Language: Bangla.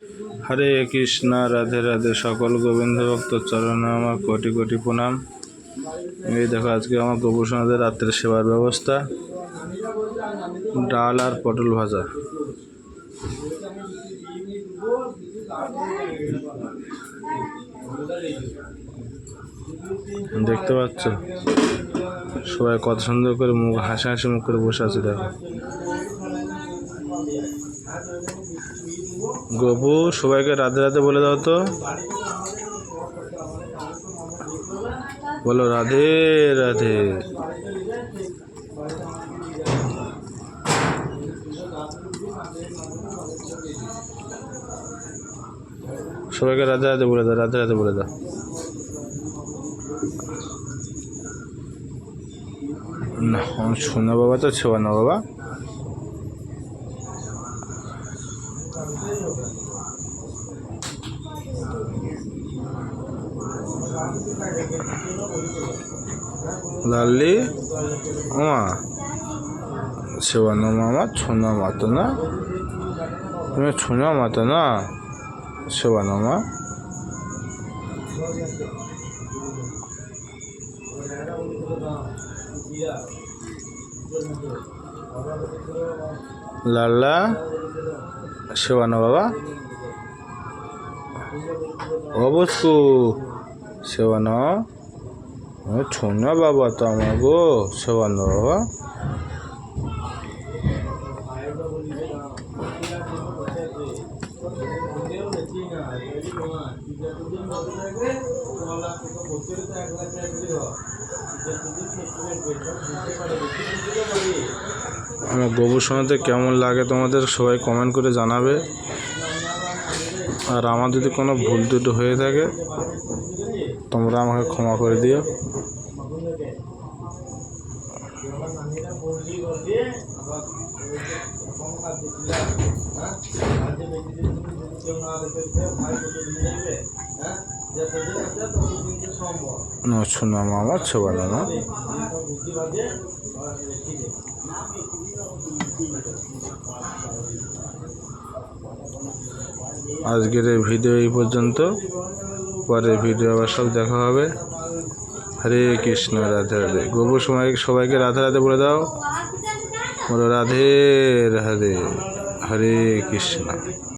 হরে কৃষ্ণ, রাধে রাধে। সকল গোবিন্দ ভক্ত চরণে আমার কোটি কোটি প্রণাম। এই দেখো, আজকে আমার গোপুসোনাদের রাত্রের সেবার ব্যবস্থা, ডাল আর পটল ভাজা। দেখতে পাচ্ছ সবাই কত সুন্দর করে মুখ হাসি হাসি মুখ করে বসে আছে। দেখো গোপু, সবাইকে রাধে রাধে বলে দাও তো, বলো রাধে রাধে। সবাইকে রাধে রাধে বলে দাও, রাধে রাধে বলে দাও। না, শোনো বাবা, তো ছোঁয়া না বাবা। লাল্লি মা ছোঁয়ানো মামা, ছোনা মাতো না, তুমি ছোনা মাতো না, ছোঁয়ানো মা। লাল্লা শেওয়ানো বাবা, অবশ্যু শেওয়ানো, ছোনা বাবা তো আমার গো, শেওয়ানো বাবা। আমার গোপুসোনাতে কেমন লাগে তোমাদের সবাই কমেন্ট করে জানাবে। আর আমার যদি কোনো ভুল ত্রুটি হয়ে থাকে তোমরা আমাকে ক্ষমা করে দিও। শোনা মামা ছোবানো না। আজকের এই ভিডিও এই পর্যন্ত, পরে ভিডিও আবার সব দেখা হবে। হরে কৃষ্ণ, রাধে রাধে। গোবর সবাইকে রাধে রাধে বলে দাও, বলো রাধে রাধে। হরে কৃষ্ণ।